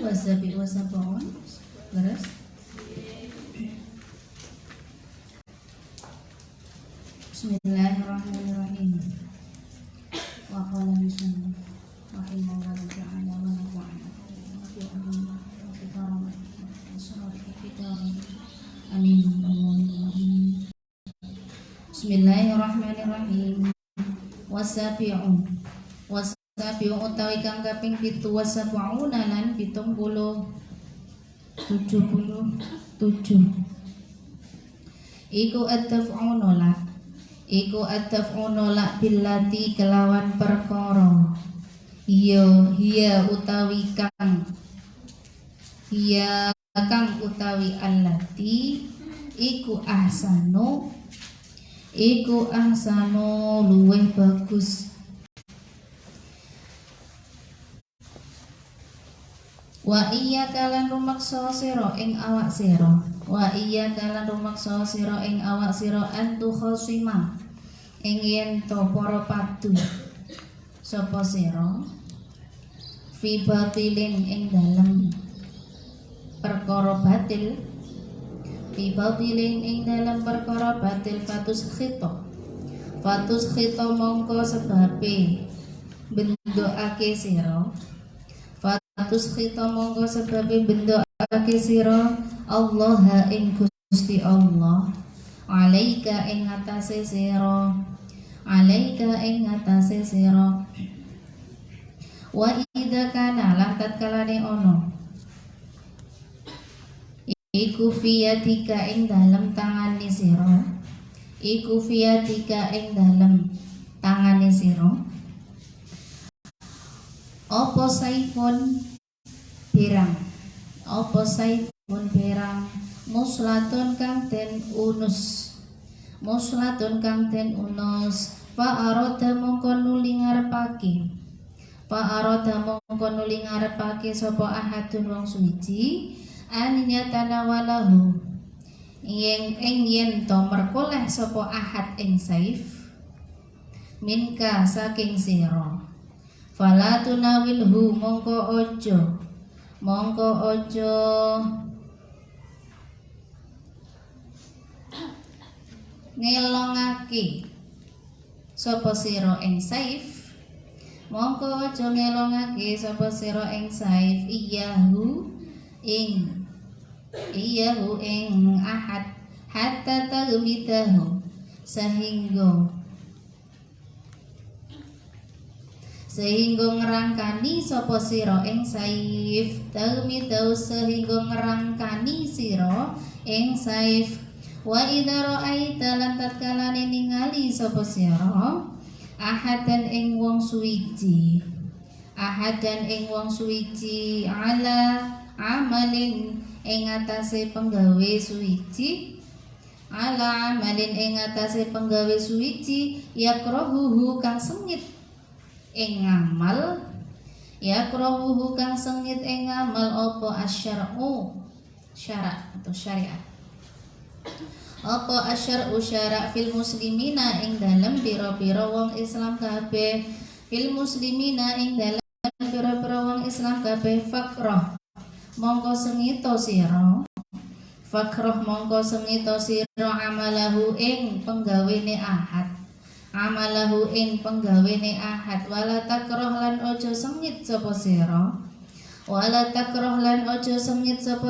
Wasabi wasabon beres. Bismillahirrahmanirrahim. Wa qala musannif rahimahullahu ta'ala wa nafa'ana fi amrina wa fi karamati wa surati kitabih. Amin. Bismillahirrahmanirrahim. Wasabi'un Wasabi'un utawi kang kaping 7 wasab'una lan 77 iku at-taf'unola billati kelawan perkara hiya kang utawi allati iku ahsanu luweh bagus. Wa iya kalan rumaksa sira ing awak sira antu khosima ing yen to para padu sapa sira fi batilin ing dalem perkara batil fatus khito mongko sebabe bendoake sira Allah ing Gusti Allah alaika ing atase sira wa idza kana lan tatkalane ono iku fiyatika ing dalem tangane sira apa saifun pirang muslatun kang den unus fa arada mongko nuli ngarepake sapa ahadun wong suci aninyatana walahu yen to merkoleh sapa ahad ing saif minka saking sira fala tunawilhu mongko ojo ngelongake sapa sira ing saif iyahu ing ahad hatta tagmidahu sehingga ngerangkani sapa sira ing saif wa idza ra'aita lan tatkalane ningali sapa sira ahadan ing wong suwiji ala amalin ing atase penggawe suwiji yakrohuhu kang sengit ing ngamal apa asyar'u syariat apa asyar'u syara' fil muslimina ing dalem pira-pira wong Islam kabeh fakrah mongko sengito sira amalahu ing penggawene ahad wala takroh lan ojo sengit sapa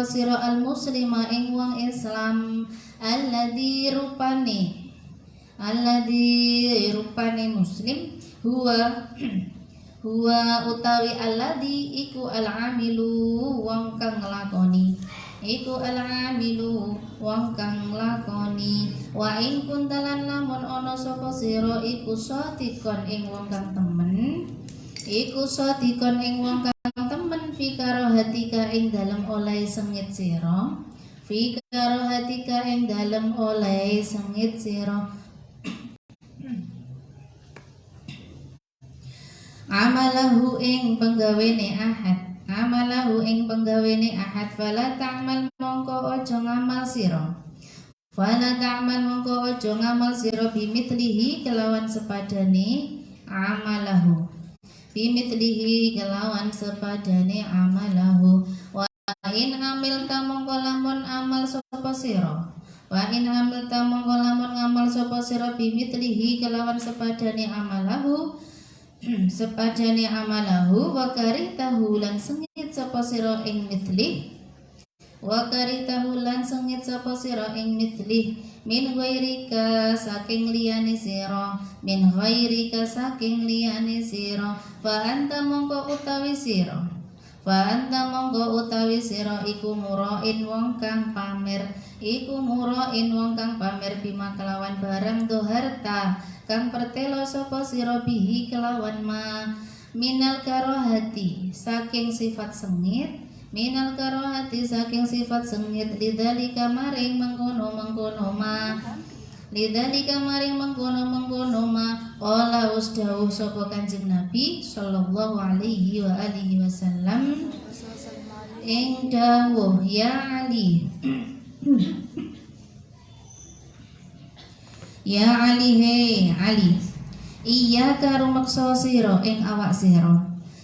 sira al muslima ing wong Islam alladzi rupane muslim huwa utawi alladzi iku al-amilu wong kang nglakoni wa in kuntalan lamun ana sapa sira iku satikon ing wong kang karohatika ing dalem oleh sengit sira, fi karohatika ing dalem oleh sengit sira, amalahu ing penggawene ahad, amalahu ing penggawene ahad, fala ta'mal mongko aja ngamal sira, fala ta'mal mongko aja ngamal sira bimitlihi kelawan sepadane amalahu, bimitlihi kelawan sepadane amalahu, wa in amil ta mongko lamun amal sapa sira, wa in amil ta mongko lamun ngamal sapa sira bimitlihi kelawan sepadane amalahu, sepadane amalahu, wa karitahu lan sengit sapa sira ing mitli, wa karitahu lan sengit sapa sira ing mitli, min ghairika saking liyane sira, min ghairika saking liyane sira, fa anta mongko utawi sira, fa anta mongko utawi sira iku murain wong kang pamer, iku murain wong kang pamer bima kelawan barang doharta kang pertelo sapa sira bihi kelawan ma, minal karohati saking sifat sengit, minal karohati saking sifat sengit, lidzalika maring mengkono-mengkono ma, lidzalika maring mengkono-mengkono ma, qala usdawuh sapa Kanjeng Nabi sallallahu alaihi wa alihi wasallam ing dawuh, ya Ali ya Ali, he Ali, iya karo maksa sira ing awak sira,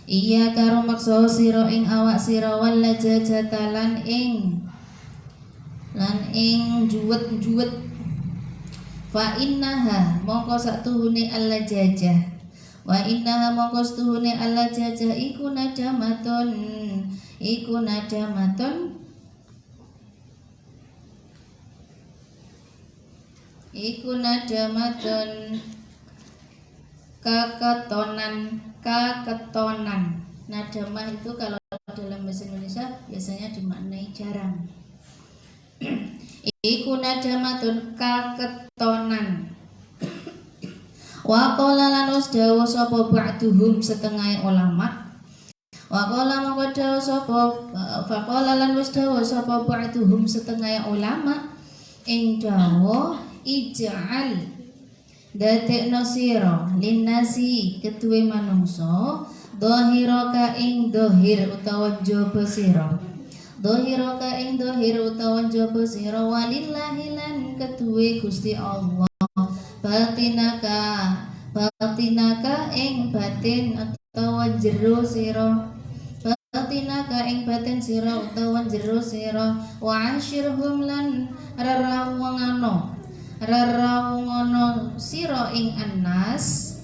iya karo maksa sira ing awak sira, wala jajatalan ing juwet-juwet, fa innaha mongko satuhune alla jajah, wa innaha mongko satuhune alla jajah iku nadamatun, iku nadamatun, iku nadamatun kaketonan, kaketonan. Nadamah itu kalau dalam bahasa Indonesia biasanya dimaknai jarang. Iku nadamatun kaketonan. Wa qala lan usdawa sapa ba'duhum setengah ulama, wa qala mongko dawa sapa, fa qala lan usdawa sapa ba'duhum setengah ulama ing dawa, ij'al dadekno sira linnasi ketuwe manungsa, dhahiraka ing dhahir utawa jaba sira, dhahiraka ing dhahir utawa jaba sira, walillahi lan ketuwe Gusti Allah, batinaka, batinaka ing batin utawa jero sira, batinaka ing batin sira utawa jero sira, wa asyirhum lan rarawungono sira ing annas,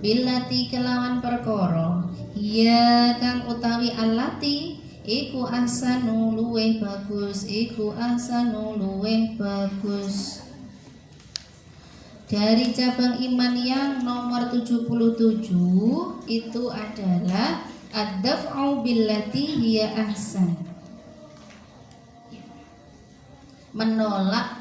bilati kelawan perkara, ya kang utawi alati iku ahsanu luweh bagus, iku ahsanu luweh bagus. Dari cabang iman yang nomor 77 itu adalah ad-daf'u billati hiya ahsan, menolak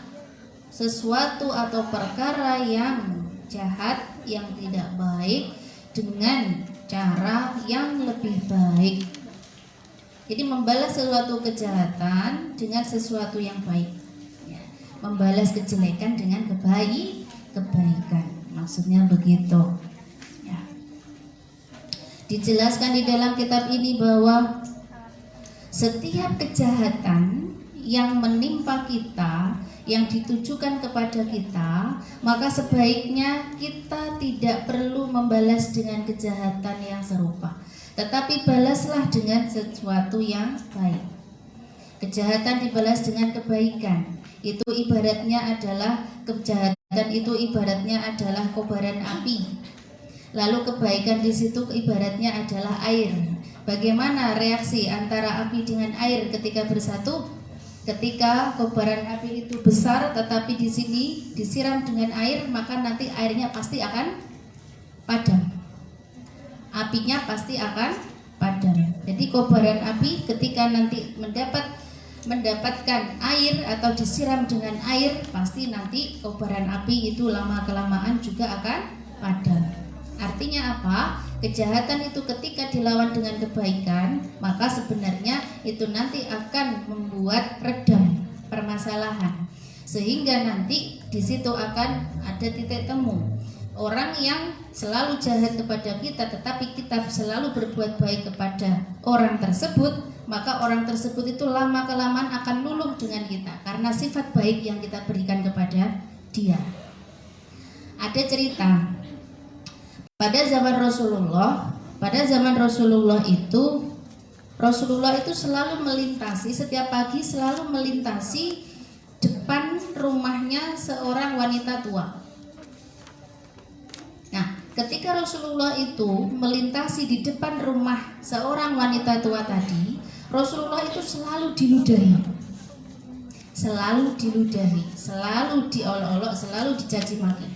sesuatu atau perkara yang jahat, yang tidak baik dengan cara yang lebih baik. Jadi membalas sesuatu kejahatan dengan sesuatu yang baik, ya. Membalas kejelekan dengan kebaikan, maksudnya begitu, ya. Dijelaskan di dalam kitab ini bahwa setiap kejahatan yang menimpa kita, yang ditujukan kepada kita, maka sebaiknya kita tidak perlu membalas dengan kejahatan yang serupa, tetapi balaslah dengan sesuatu yang baik. Kejahatan dibalas dengan kebaikan, itu ibaratnya adalah kejahatan itu ibaratnya adalah kobaran api, lalu kebaikan di situ ibaratnya adalah air. Bagaimana reaksi antara api dengan air ketika bersatu? Ketika kobaran api itu besar, tetapi di sini disiram dengan air, maka nanti airnya pasti akan padam. Apinya pasti akan padam. Jadi kobaran api ketika nanti mendapatkan air atau disiram dengan air, pasti nanti kobaran api itu lama kelamaan juga akan padam. Artinya apa? Kejahatan itu ketika dilawan dengan kebaikan, maka sebenarnya itu nanti akan membuat redam permasalahan. Sehingga nanti di situ akan ada titik temu. Orang yang selalu jahat kepada kita tetapi kita selalu berbuat baik kepada orang tersebut, maka orang tersebut itu lama kelamaan akan luluh dengan kita karena sifat baik yang kita berikan kepada dia. Ada cerita pada zaman Rasulullah itu selalu melintasi, setiap pagi selalu melintasi depan rumahnya seorang wanita tua. Nah, ketika Rasulullah itu melintasi di depan rumah seorang wanita tua tadi, Rasulullah itu selalu diludahi, selalu diolok-olok, selalu dicaci maki.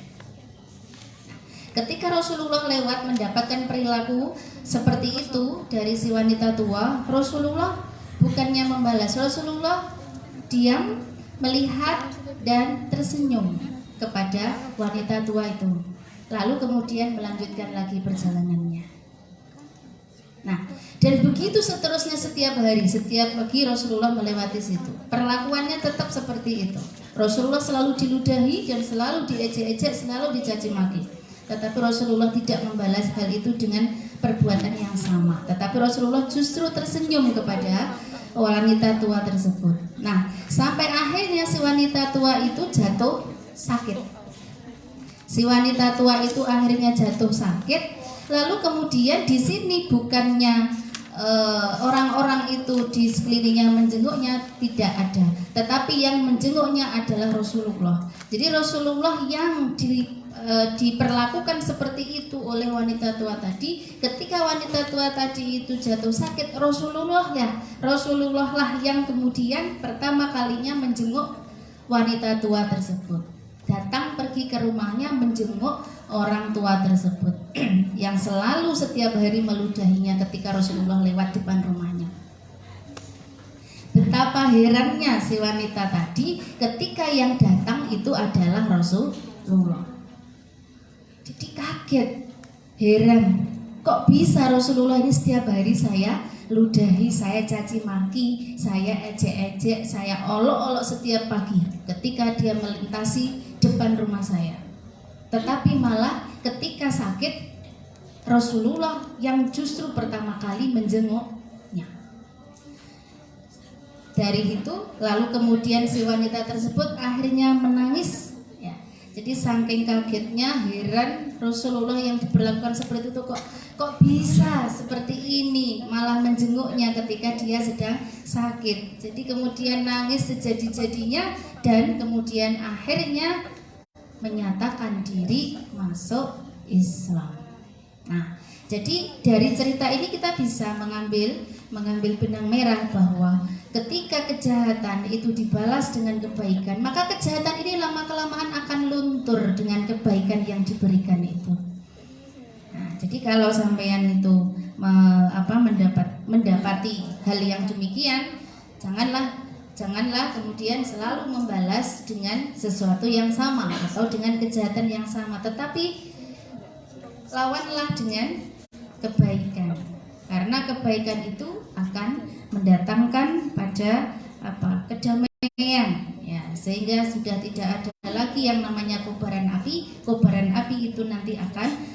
Ketika Rasulullah lewat mendapatkan perilaku seperti itu dari si wanita tua, Rasulullah bukannya membalas, Rasulullah diam, melihat dan tersenyum kepada wanita tua itu. Lalu kemudian melanjutkan lagi perjalanannya. Nah, dan begitu seterusnya setiap hari, setiap pagi Rasulullah melewati situ. Perlakuannya tetap seperti itu. Rasulullah selalu diludahi dan selalu diejek-ejek, selalu dicaci maki. Tetapi Rasulullah tidak membalas hal itu dengan perbuatan yang sama. Tetapi Rasulullah justru tersenyum kepada wanita tua tersebut. Nah, sampai akhirnya si wanita tua itu jatuh sakit. Si wanita tua itu akhirnya jatuh sakit. Lalu kemudian di sini bukannya orang-orang itu di sekelilingnya menjenguknya, tidak ada. Tetapi yang menjenguknya adalah Rasulullah. Jadi Rasulullah yang diperlakukan seperti itu oleh wanita tua tadi. Ketika wanita tua tadi itu jatuh sakit, Rasulullah lah yang kemudian pertama kalinya menjenguk wanita tua tersebut. Datang pergi ke rumahnya menjenguk orang tua tersebut yang selalu setiap hari meludahinya ketika Rasulullah lewat depan rumahnya. Betapa herannya si wanita tadi ketika yang datang itu adalah Rasulullah. Jadi kaget, heran, kok bisa Rasulullah ini setiap hari saya ludahi, saya caci maki, saya ejek-ejek, saya olok-olok setiap pagi ketika dia melintasi depan rumah saya. Tetapi malah ketika sakit Rasulullah yang justru pertama kali menjenguknya. Dari itu lalu kemudian si wanita tersebut akhirnya menangis ya. Jadi saking kagetnya, heran Rasulullah yang diperlakukan seperti itu, kok bisa seperti ini, malah menjenguknya ketika dia sedang sakit. Jadi kemudian nangis sejadi-jadinya dan kemudian akhirnya menyatakan diri masuk Islam. Nah, jadi dari cerita ini kita bisa mengambil benang merah bahwa ketika kejahatan itu dibalas dengan kebaikan, maka kejahatan ini lama-kelamaan akan luntur dengan kebaikan yang diberikan itu. Nah, jadi kalau sampean itu mendapati hal yang demikian, janganlah kemudian selalu membalas dengan sesuatu yang sama atau dengan kejahatan yang sama, tetapi lawanlah dengan kebaikan, karena kebaikan itu akan mendatangkan pada kedamaian ya, sehingga sudah tidak ada lagi yang namanya kobaran api. Kobaran api itu nanti akan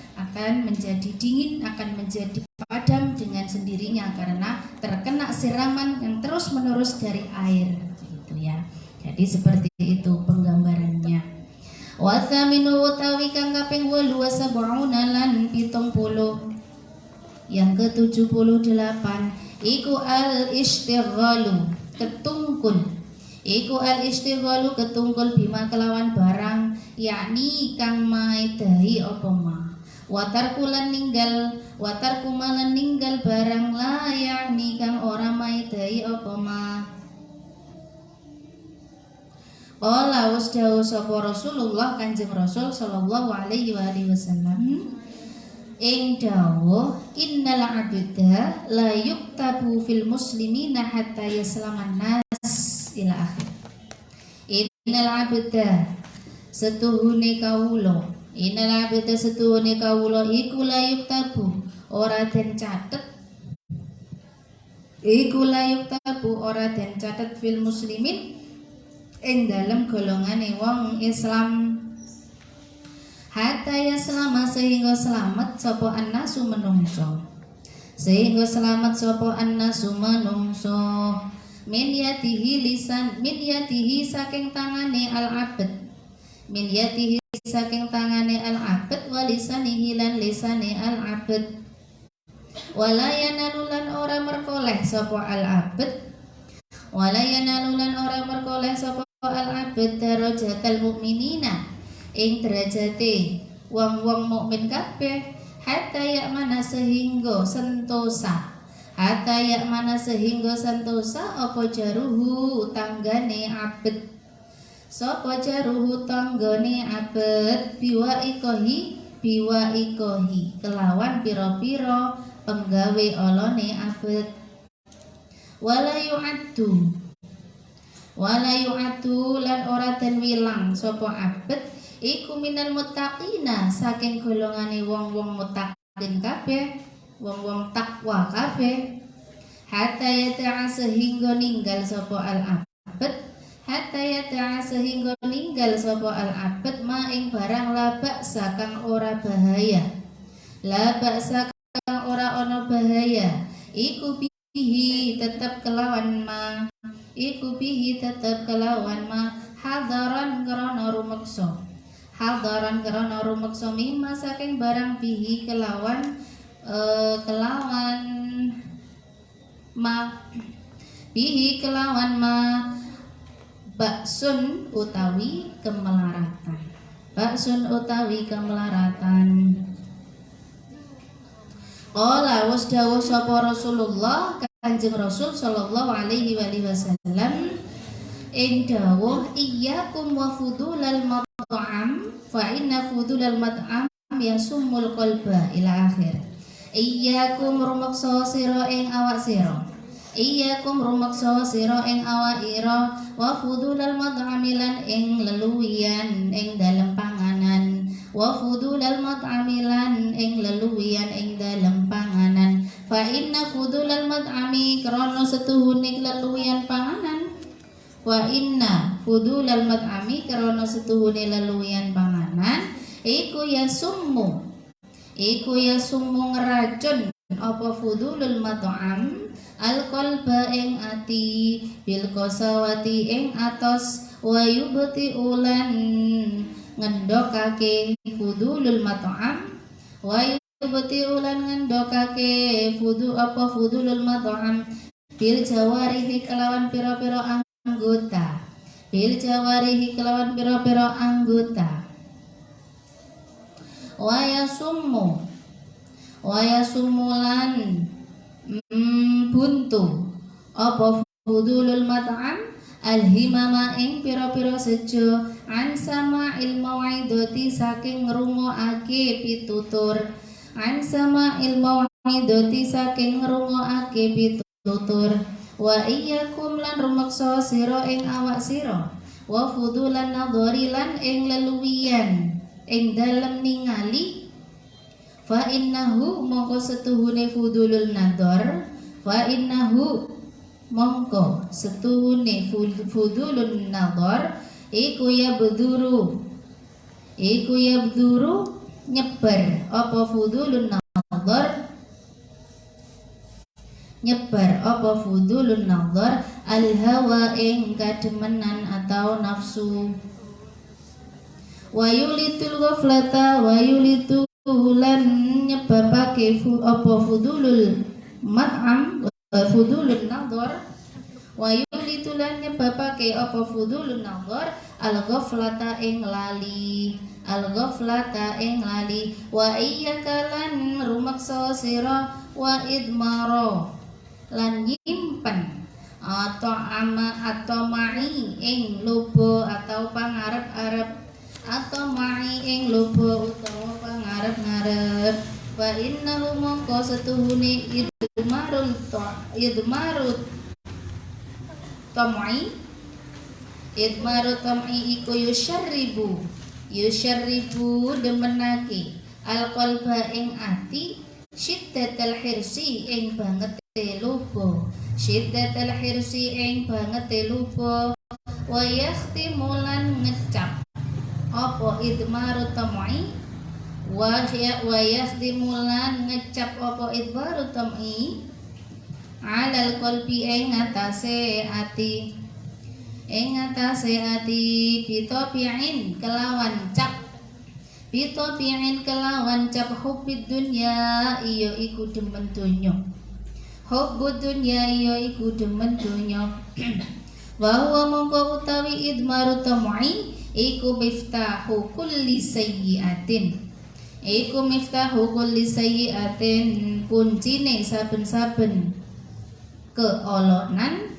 menjadi dingin, akan menjadi padam dengan sendirinya karena terkena siraman yang terus menerus dari air gitu ya. Jadi seperti itu penggambarannya. Wa thaminu utawi kang kaping 87 lan 70. Yang ke-78 iku al-istighalu ketungkul. Iku al-istighalu ketungkul bima kelawan barang, yakni kang maedahi apa ma. Watarkulan ninggal barang la, yakni kang ora maedahi apa ma. Qala wasdahu sapa Rasulullah Kanjeng Rasul sallallahu alaihi wasallam ing dawuh innal abda la yuktabu fil muslimina hatta yaslaman nas ila akhir. Innal abda setuhune kawula Innal abda setuhune kawula iku layuk tabu ora den catet ora den catet fil muslimin ing dalem golongane wong Islam hatta ya selama sehingga selamat sapa annasu menungso min yatihi saking tangane al abd wa lisanihi lan lisane al abd wala yanalulan ora merkoleh sapa al abd darajatal mukminina ing derajate wong-wong mukmin kabeh hatta ya mana sehingga sentosa apa jaruhu tanggane abd biwa ikohi kelawan piro-piro penggawe olone abd wala yu'addu lan ora den wilang sapa abd iku minal muttaqina saking golongane wong-wong muttaqin kabeh wong-wong takwa kabeh hatta yata'a sehingga ninggal sapa al abd ma ing barang labak sakang ora bahaya ana bahaya iku bihi tetep kelawan ma hadaran krana rumeksa mimma saking barang bihi kelawan ma baksun utawi kemelaratan qala wasdawu sapa Rasulullah Kanjeng Rasul sallallahu alaihi wasallam ing dawuh iyyakum wa fudulal mat'am fa inna fudulal mat'am yasumul qalba ila akhir. Iyyakum rumaksa sira ing awak sira wa fudulal mat'am lan ing leluwian ing dalem panganan fa inna fudulal mat'ami krana setuhune leluwian panganan iku ya summu ngeracun apa fudulul mat'am al-qalba ing ati bil qasawati ing atos wa yubti ulan ngendokake fudulul mat'am fudulul mat'am bil jawarihi kelawan pira-pira anggota waya sumulan buntu apa fudulul mat'am alhimama ing pira-pira sejo an sama ilmu waidoti saking ngrungokake pitutur wa iyyakum lan rumaksa sira ing awak sira wa fudulan nadhari lan ing leluwian ing dalem ningali fa innahu mongko setuhune fudulul nadhar fudulun nadhar iku ya bduru nyebar apa fudulun nadhar al hawa ing kademenan atau nafsu wa yulitul ghaflata lan nyebabake apa fudulul mat'am fudulun nadhar wa yulitulan nyebabake apa fudulun nadhar al-ghaflata ing lali wa iyyaka lan rumaksa sira wa idmaro lan nyimpen atau ma'i ing lobo atau pangarep-arep utawa pangarep-ngarep wa innahu mongko setuhune idmaru tam'i iku yusyarribu yusyarrifu demenake al-qalba ing ati syiddatal hirsi ing bangete luba syiddatal hirsi ing bangete luba wa yakhtimulan ngecap apa idmaru tam'i wa yakhtimulan ngecap apa idmaru tam'i alal qalbi ing atase ati bitopi'in kelawan cap hubbid dunya iya iku demen donya hubbud dunya iya iku demen donya wa huwa mongko utawi idmaru tam'i iku miftahu kulli sayyi'atin kuncine saben-saben keolonan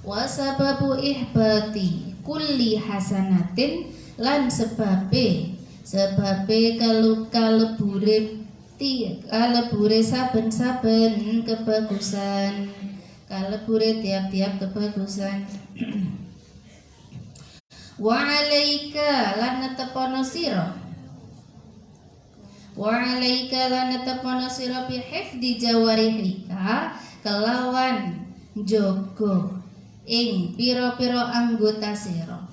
wa sababu ihbati kulli hasanatin lan sebabe kalebure saben-saben kebagusan kalebure tiap-tiap kebagusan wa alaika lan netepono sira bi hifdi jawarihika kelawan jogo ing pira-pira anggota sira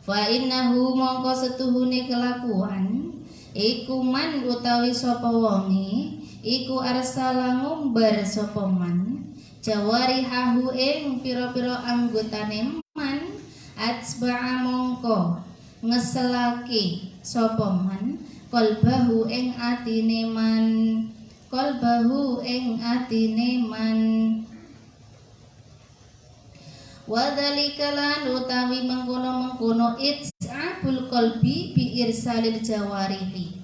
fa innahu mongko setuhune kelakuan iku man utawi sapa wonge iku arsala ngumbar sapa man jawarihahu ing pira-pira anggotane man atsba'a mongko ngeselake sapa man qalbahu ing atine man Wadhalika lan utawi mengkono its'abul qalbi bi irsalil jawarihi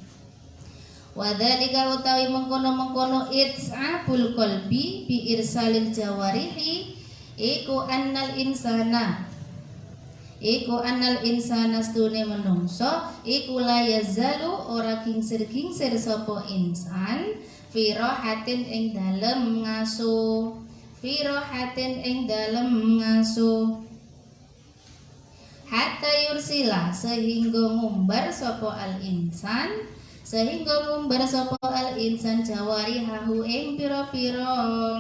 Wadhalika utawi mengkono its'abul qalbi bi irsalil jawarihi iku annal insana stune menungso iku la yazalu ora kingsir-kingsir sapa insan fi rahatin ing dalem ngaso hatta yursila sehingga ngumbar sapa al insan jawarihahu ing pira-pira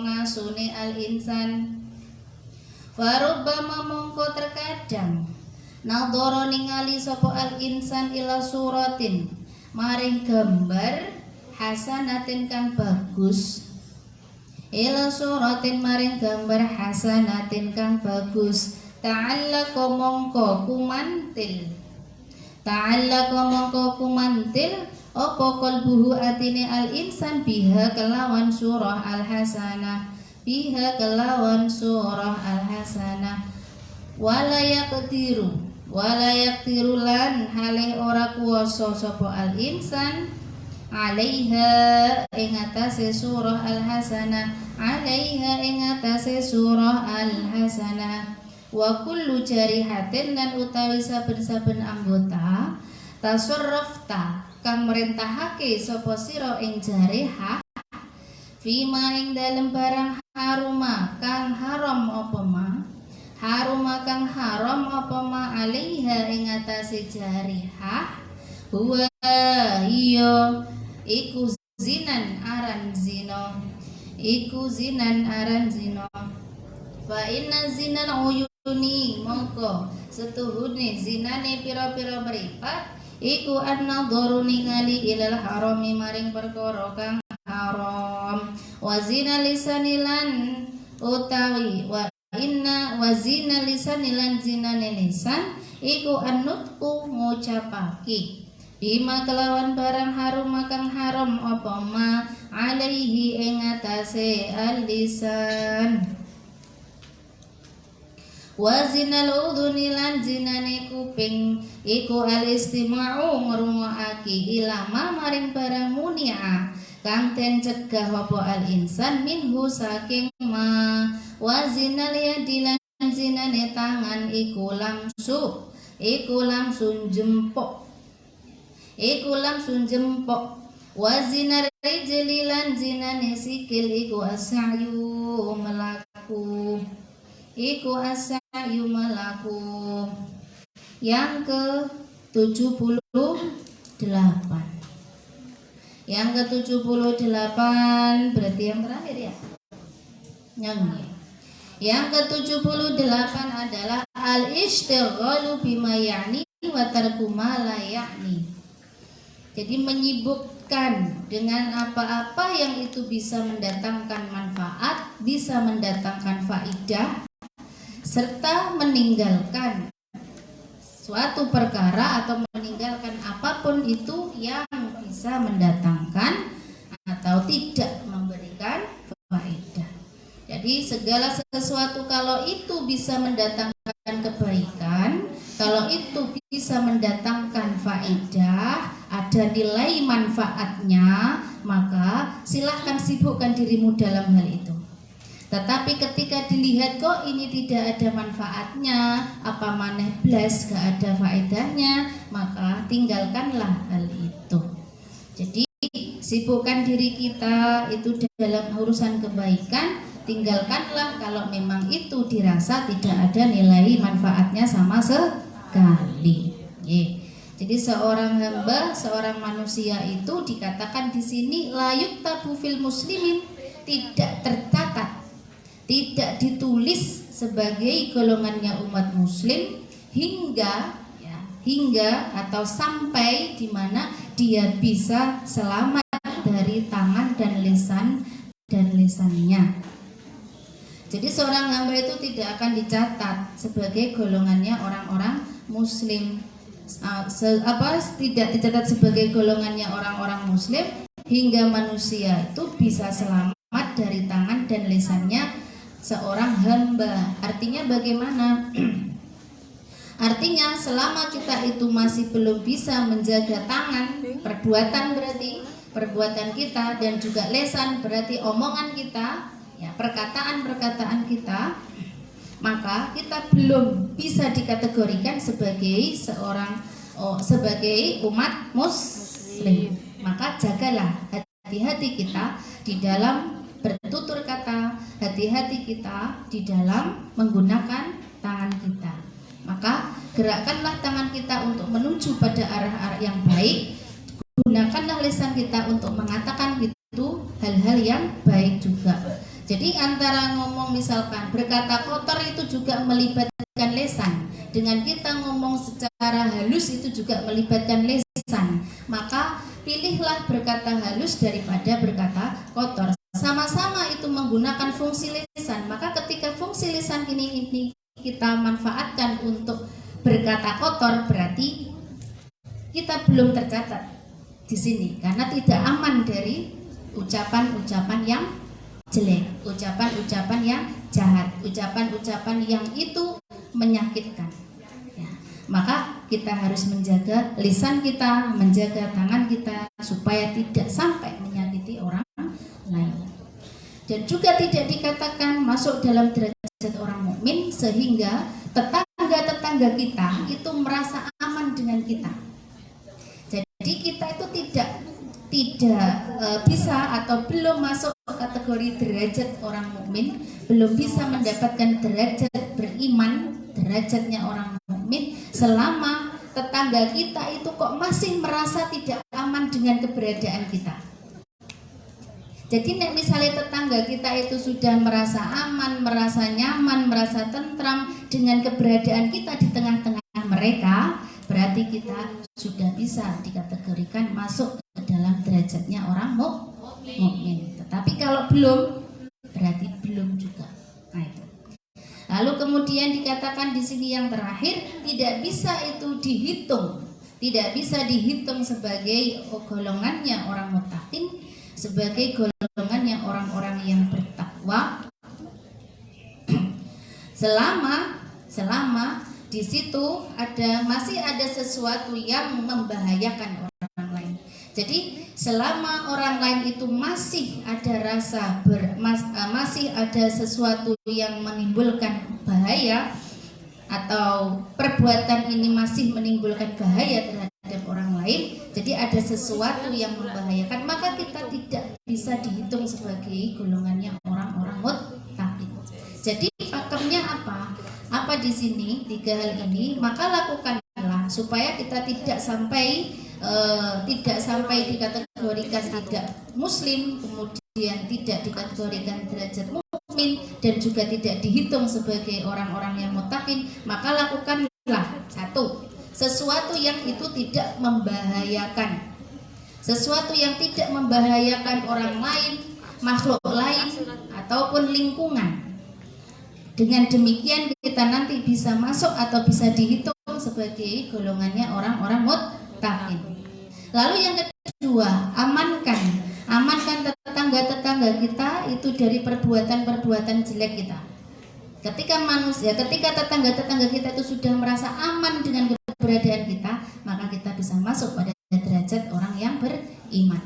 ngasune al insan farubbama mongko terkadang nadhara ningali sapa al insan ila suratin maring gambar hasanatin kang bagus ila suratin maring gambar hasanatin kang bagus ta'allaqa mongko kumantil apa qalbuhu atine al insan biha kelawan surah al hasanah wala yaqtiru lan halih ora kuwasa sapa al insan alaiha ing atase surah al-hasanah wa kullu jarihatin lan utawi saben-saben anggota tasarrafta kang merintahake sapa sira ing jarihah fima ing dalem barang haruma kang haram apa ma alaiha ing atase jarihah huwa iya iku zinan aran zina fa inna zinal uyuni mongko setuhune zinane pira-pira mripat iku an-nadharu ningali ilal harami maring perkara kang haram wa zina lisanilan utawi wa inna wa zina lisanilan zinane lisan iku an-nutqu ngucapake bima kelawan barang harum kang haram apa ma alaihi ing atase al-lisan wa zinal udhuni lan zinane kuping iku al-istima'u ngrungokake ilama maring barang munia kang den cegah apa al-insan minhu saking ma wa zinal yadi lan zinane tangan iku langsung jempok wa zinar rijli lan zinane sikil iku as'yu melaku yang ke 78. Yang ke-78 berarti yang terakhir ya. Yang ke-78 adalah al-ishtighalu bima ya'ni wa tarku ma la ya'ni. Jadi menyibukkan dengan apa-apa yang itu bisa mendatangkan manfaat, bisa mendatangkan faidah, serta meninggalkan suatu perkara atau meninggalkan apapun itu yang bisa mendatangkan atau tidak memberikan faedah. Jadi segala sesuatu kalau itu bisa mendatangkan kebaikan, kalau itu bisa mendatangkan faedah, ada nilai manfaatnya, maka silahkan sibukkan dirimu dalam hal itu. Tetapi ketika dilihat kok ini tidak ada manfaatnya, apa maneh blas gak ada faedahnya, maka tinggalkanlah hal itu. Jadi sibukkan diri kita itu dalam urusan kebaikan, tinggalkanlah kalau memang itu dirasa tidak ada nilai manfaatnya sama sekali. Jadi seorang hamba, seorang manusia itu dikatakan di sini layuk tabu fil muslimin, tidak tercatat, tidak ditulis sebagai golongannya umat muslim hingga atau sampai di mana dia bisa selamat dari tangan dan lisannya. Jadi seorang hamba itu tidak akan dicatat sebagai golongannya orang-orang muslim, tidak dicatat sebagai golongannya orang-orang muslim hingga manusia itu bisa selamat dari tangan dan lisannya seorang hamba. Artinya bagaimana? Artinya selama kita itu masih belum bisa menjaga tangan, perbuatan berarti perbuatan kita, dan juga lisan berarti omongan kita, ya, perkataan kita, maka kita belum bisa dikategorikan sebagai sebagai umat muslim. Maka jagalah hati-hati kita di dalam bertutur kata, hati-hati kita di dalam menggunakan tangan kita. Maka gerakkanlah tangan kita untuk menuju pada arah-arah yang baik. Gunakanlah lisan kita untuk mengatakan itu hal-hal yang baik juga. Jadi antara ngomong misalkan berkata kotor itu juga melibatkan lisan. Dengan kita ngomong secara halus itu juga melibatkan lisan. Maka pilihlah berkata halus daripada berkata kotor. Sama-sama itu menggunakan fungsi lisan. Maka ketika fungsi lisan ini kita manfaatkan untuk berkata kotor, berarti kita belum tercatat di sini karena tidak aman dari ucapan-ucapan yang jelek, ucapan-ucapan yang jahat, ucapan-ucapan yang itu menyakitkan. Ya, maka kita harus menjaga lisan kita, menjaga tangan kita supaya tidak sampai menyakiti orang lain. Dan juga tidak dikatakan masuk dalam derajat orang mukmin sehingga tetangga-tetangga kita itu merasa aman dengan kita. Jadi kita itu tidak bisa atau belum masuk kategori derajat orang mukmin, belum bisa mendapatkan derajat beriman, derajatnya orang mukmin selama tetangga kita itu kok masih merasa tidak aman dengan keberadaan kita. Jadi misalnya tetangga kita itu sudah merasa aman, merasa nyaman, merasa tentram dengan keberadaan kita di tengah-tengah mereka, berarti kita sudah bisa dikategorikan masuk ke dalam derajatnya orang mukmin. Tetapi kalau belum, berarti belum juga. Nah itu. Lalu kemudian dikatakan di sini yang terakhir, tidak bisa itu dihitung, tidak bisa dihitung sebagai golongannya orang muttaqin, sebagai golongannya orang-orang yang bertakwa, selama di situ masih ada sesuatu yang membahayakan orang lain. Jadi selama orang lain itu masih ada masih ada sesuatu yang menimbulkan bahaya atau perbuatan ini masih menimbulkan bahaya terhadap orang lain, jadi ada sesuatu yang membahayakan, maka kita tidak bisa dihitung sebagai golongannya orang-orang muttaqin. Jadi pakemnya apa? Apa di sini 3 hal ini? Maka lakukanlah kita supaya kita tidak sampai dikategorikan tidak muslim, kemudian tidak dikategorikan derajat mukmin, dan juga tidak dihitung sebagai orang-orang yang muttaqin, maka lakukanlah sesuatu yang itu tidak membahayakan, sesuatu yang tidak membahayakan orang lain, makhluk lain, ataupun lingkungan. Dengan demikian kita nanti bisa masuk atau bisa dihitung sebagai golongannya orang-orang muttaqin. Lalu yang kedua, amankan tetangga-tetangga kita itu dari perbuatan-perbuatan jelek kita. Ketika tetangga-tetangga kita itu sudah merasa aman dengan keberadaan kita, maka kita bisa masuk pada derajat orang yang beriman.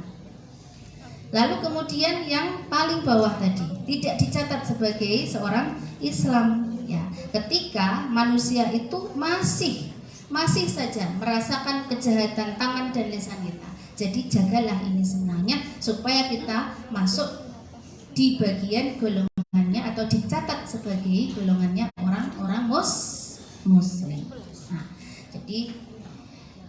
Lalu kemudian yang paling bawah tadi, tidak dicatat sebagai seorang Islam, ya. Ketika manusia itu masih saja merasakan kejahatan tangan dan lisan kita. Jadi jagalah ini semuanya supaya kita masuk di bagian golongannya atau dicatat sebagai golongannya orang-orang muslim. Nah, jadi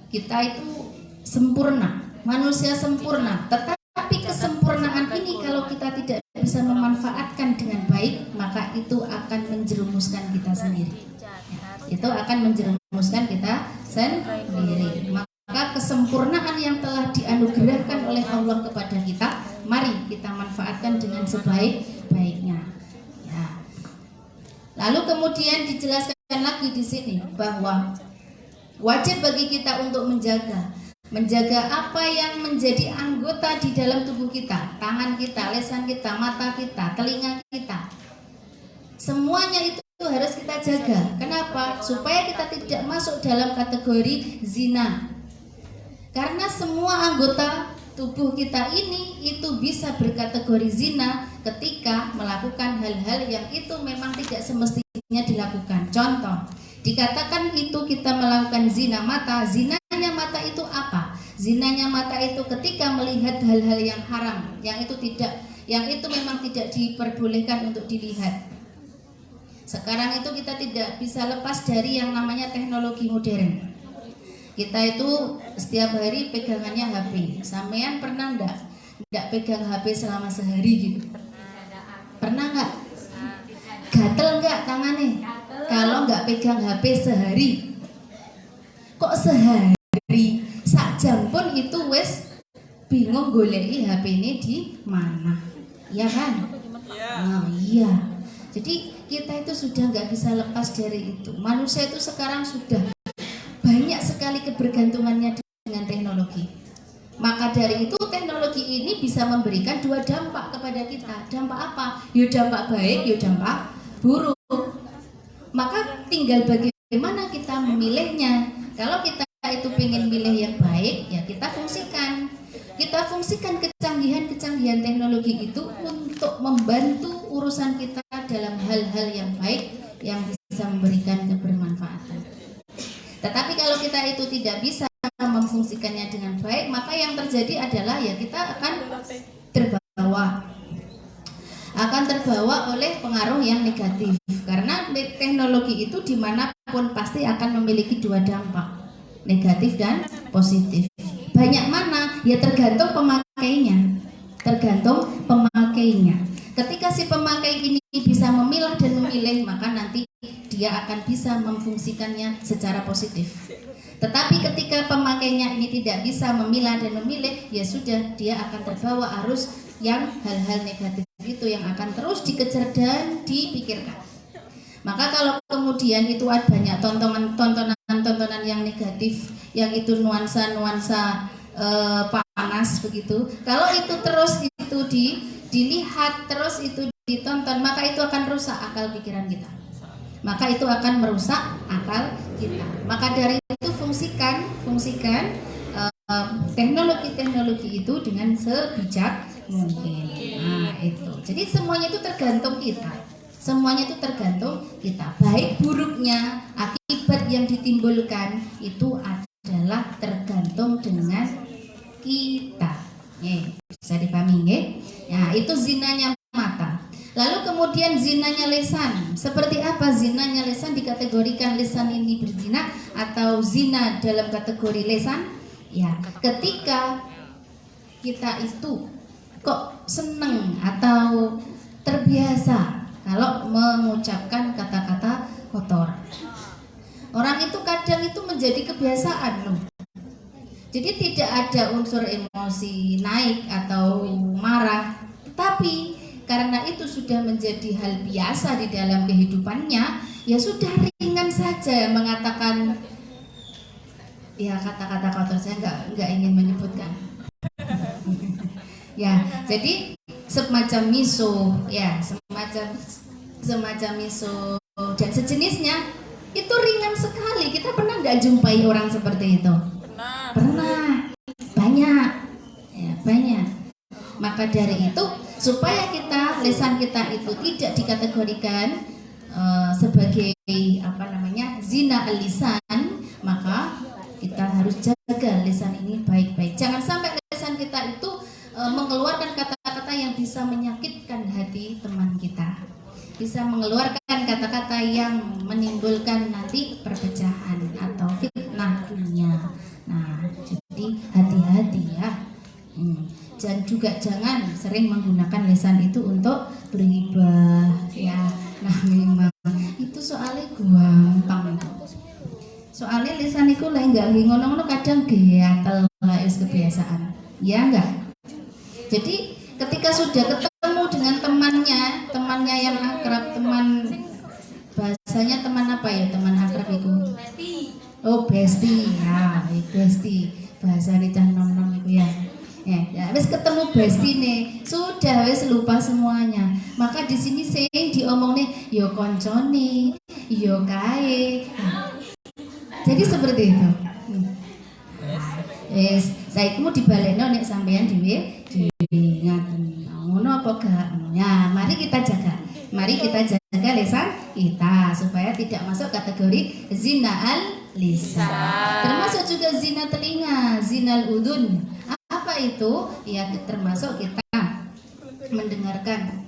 kita itu sempurna, manusia sempurna, tetapi kesempurnaan ini kalau kita tidak bisa memanfaatkan dengan baik, maka itu akan menjerumuskan kita sendiri. Itu akan menjerumuskan kita sendiri. Maka kesempurnaan yang telah dianugerahkan oleh Allah kepada kita, mari kita manfaatkan dengan sebaik-baiknya. Ya. Lalu kemudian dijelaskan lagi di sini bahwa wajib bagi kita untuk menjaga apa yang menjadi anggota di dalam tubuh kita, tangan kita, lisan kita, mata kita, telinga kita. Semuanya itu harus kita jaga. Kenapa? Supaya kita tidak masuk dalam kategori zina. Karena semua anggota tubuh kita ini itu bisa berkategori zina ketika melakukan hal-hal yang itu memang tidak semestinya dilakukan. Contoh, dikatakan itu kita melakukan zina mata. Zinanya mata itu apa? Zinanya mata itu ketika melihat hal-hal yang haram, yang itu memang tidak diperbolehkan untuk dilihat. Sekarang itu kita tidak bisa lepas dari yang namanya teknologi modern. Kita itu setiap hari pegangannya HP. Sampean pernah enggak pegang HP selama sehari gitu? Pernah enggak? Gatel enggak tangannya? Kalau enggak pegang HP sehari? Kok sehari? Sak jam pun itu wes bingung goleki HP ini di mana? Iya kan? Oh iya. Jadi kita itu sudah nggak bisa lepas dari itu. Manusia itu sekarang sudah banyak sekali kebergantungannya dengan teknologi. Maka dari itu teknologi ini bisa memberikan dua dampak kepada kita. Dampak apa? Ya dampak baik, ya dampak buruk. Maka tinggal bagaimana kita memilihnya. Kalau kita itu pengen milih yang baik, ya kita fungsikan. Kita fungsikan kecanggihan teknologi itu untuk membantu urusan kita dalam hal-hal yang baik yang bisa memberikan kebermanfaatan. Tetapi kalau kita itu tidak bisa memfungsikannya dengan baik, maka yang terjadi adalah ya kita akan terbawa oleh pengaruh yang negatif. Karena teknologi itu dimanapun pasti akan memiliki dua dampak, negatif dan positif. Banyak mana? Ya tergantung pemakainya. Ketika si pemakai ini bisa memilah dan memilih, maka nanti dia akan bisa memfungsikannya secara positif. Tetapi ketika pemakainya ini tidak bisa memilah dan memilih, ya sudah, dia akan terbawa arus yang hal-hal negatif itu yang akan terus dikejar dan dipikirkan. Maka kalau kemudian itu ada banyak tontonan yang negatif, yang itu nuansa panas begitu. Kalau itu terus itu dilihat, terus itu ditonton, maka itu akan rusak akal pikiran kita. Maka itu akan merusak akal kita. Maka dari itu fungsikan teknologi itu dengan sebijak mungkin. Nah, itu. Jadi semuanya itu tergantung kita. Baik buruknya, akibat yang ditimbulkan itu adalah tergantung dengan kita. Bisa dipahami nggih? Ya, itu zinanya mata. Lalu kemudian zinanya lisan. Seperti apa zinanya lisan? Dikategorikan lisan ini berzina atau zina dalam kategori lisan? Ya, ketika kita itu kok seneng atau terbiasa kalau mengucapkan kata-kata kotor. Orang itu kadang itu menjadi kebiasaan loh. Jadi tidak ada unsur emosi naik atau marah, tapi karena itu sudah menjadi hal biasa di dalam kehidupannya, ya sudah ringan saja mengatakan ya kata-kata kotor. Saya nggak ingin menyebutkan. Ya, jadi semacam miso, ya semacam miso dan sejenisnya itu ringan sekali. Kita pernah nggak jumpai orang seperti itu? Pernah, banyak, ya banyak. Maka dari itu supaya lisan kita itu tidak dikategorikan sebagai zina al-lisan, maka kita harus jaga lisan ini baik-baik. Jangan sampai lisan kita itu mengeluarkan kata-kata yang bisa menyakitkan hati teman kita, bisa mengeluarkan kata-kata yang menimbulkan nanti perpecahan atau fitnah dunia. Nah, jadi hati-hati ya. Dan juga jangan sering menggunakan lisan itu untuk berghibah ya. Nah, memang itu soalnya gampang. Soalnya lisan itu lah enggak ngono-ngono kadang gatel lah kebiasaan. Ya enggak? Jadi ketika sudah ketemu dengan temannya yang akrab, bahasanya teman apa ya, teman akrab itu? Oh, bestie ya, bestie. Bahasa cah nom-nom itu ya. Ya, wis ketemu bestie nih, sudah wis lupa semuanya. Maka di sini saya diomong nih, yo koncone, yo kae. Jadi seperti itu. Wis, saiki dibalekno nek sampean dhewe ngaten. Ngono apa gak? Ya, mari kita jaga. Mari kita jaga lisan kita supaya tidak masuk kategori zina al-lisan. Termasuk juga zina telinga, zina al-udhun. Apa itu? Ya termasuk kita mendengarkan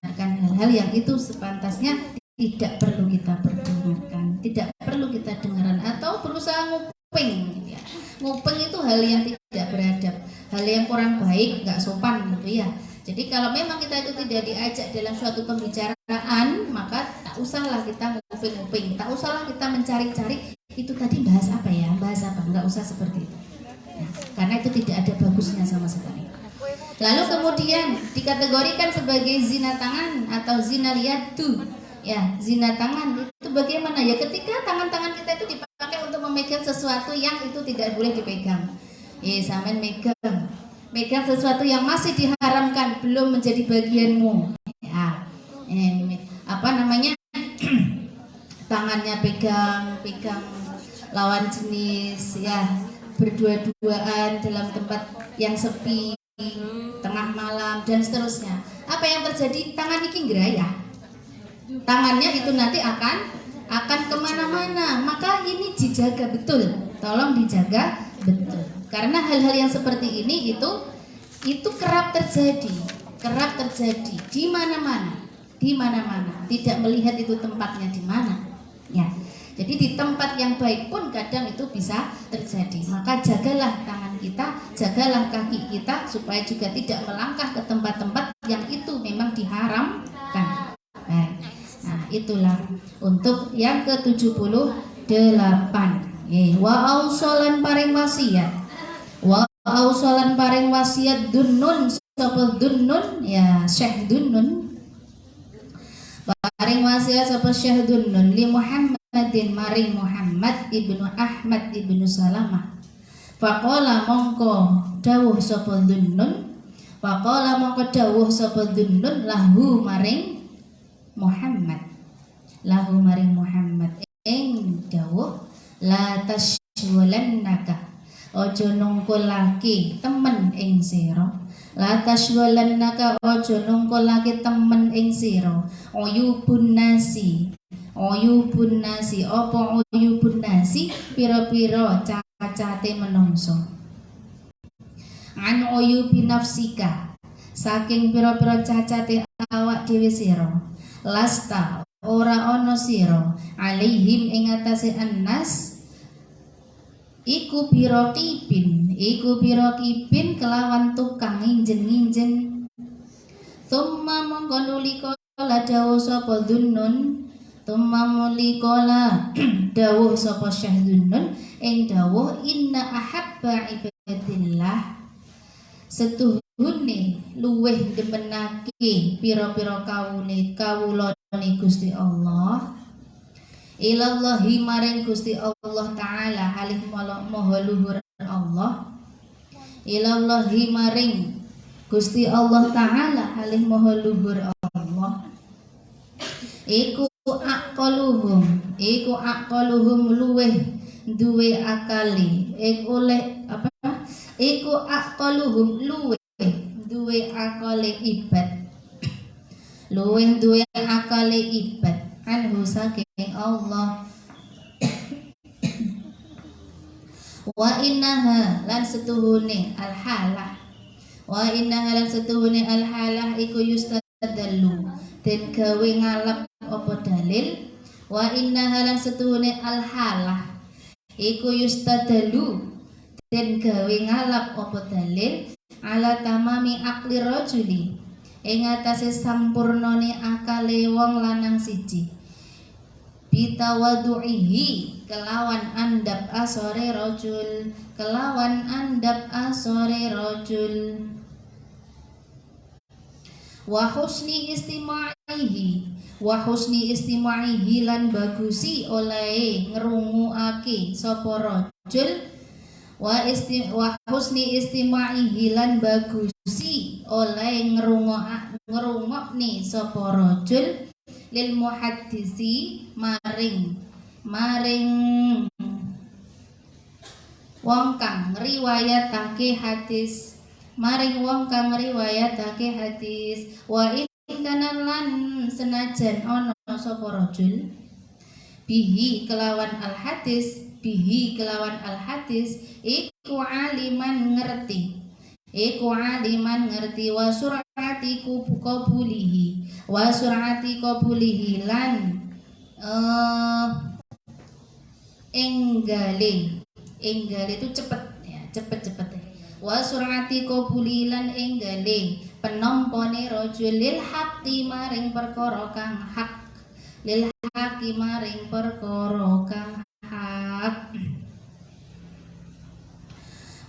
hal-hal yang itu sepantasnya tidak perlu kita perdengarkan, tidak perlu kita dengarkan atau berusaha nguping ya. Nguping itu hal yang tidak beradab, hal yang kurang baik, nggak sopan gitu ya. Jadi kalau memang kita itu tidak diajak dalam suatu pembicaraan, maka tak usahlah kita nguping-nguping, tak usahlah kita mencari-cari itu tadi bahas apa ya, bahas apa, nggak usah seperti itu. Nah, karena itu tidak ada bagusnya sama sekali. Lalu kemudian dikategorikan sebagai zina tangan atau zina yadu. Ya, zina tangan itu bagaimana ya? Ketika tangan-tangan kita itu dipakai untuk memegang sesuatu yang itu tidak boleh dipegang. Sampean megang sesuatu yang masih diharamkan, belum menjadi bagianmu. Ya, tangannya pegang lawan jenis, ya berdua-duaan dalam tempat yang sepi, tengah malam dan seterusnya. Apa yang terjadi? Tangan iki ngerayah. Tangannya itu nanti akan kemana-mana. Maka ini dijaga betul, tolong dijaga betul. Karena hal-hal yang seperti ini itu kerap terjadi di mana-mana, tidak melihat itu tempatnya di mana. Ya, jadi di tempat yang baik pun kadang itu bisa terjadi. Maka jagalah tangan kita, jagalah kaki kita supaya juga tidak melangkah ke tempat-tempat yang itu memang diharamkan. Nah, itulah untuk yang ke-78. Wa ausolan paring wasiat. Wa ausolan paring wasiat dunnun sapa dunnun ya Syekh Dunnun. Paring wasiat sapa Syekh Dunnun li Muhammadin maring Muhammad ibnu Ahmad ibnu Salamah. Faqala mongko dawuh sapa Dunnun. Faqala mongko dawuh sapa Dunnun lahu maring Muhammad ing dawuh la tashwalannaka ojo nungkulake temen ing sira, la tashwalannaka ojo nungkulake temen ing sira, uyubun nasi apa uyubun nasi pira-pira cacate menungso, an uyubi nafsika saking pira-pira cacate awak dhewe sira. Lasta ora ana sira alaihim ing atase annas iku pira kibin kelawan tukang nginjen-nginjen. Tumma mongko nuli kala dawuh sapa Dunnun, tumma muli kala dawuh sapa Syekh Dunnun ing dawuh inna ahabba ibadillah setuhune luweh demenake pira-pira kawulane Gusti Allah ilallahi maring Gusti Allah taala halih maha luhur Allah ilallahi maring Gusti Allah taala halih maha luhur Allah iku aqaluhum luweh duwe akali iku aqaluhum luweh duwe akale ibad luweh duwe akale ibad anhu saking Allah. Wa innaha lan setuhune alhalah iku yustadallu den gawe ngalap apa dalil. Wa innaha lan setuhune alhalah iku yustadallu den gawe ngalap apa dalil ala tamami akli rajuli ing atase sampurnane akale wong lanang siji bitawadu'ihi kelawan andap asore rajul wa husni istima'ihi lan bagusi oleh ngrunguake sapa rajul wa husni istima'ihi lan bagusi oleh ngrungokne sapa rajul lil muhaddisi maring wong kang ngriwayatake hadis wa ikanan lan senajan ana sapa rajul bihi kelawan al hadis iku aliman ngerti wa sur'ati qabulihi lan enggale itu cepet wa sur'ati qabulihi lan enggale penompone rajul lil haqqi maring perkara kang hak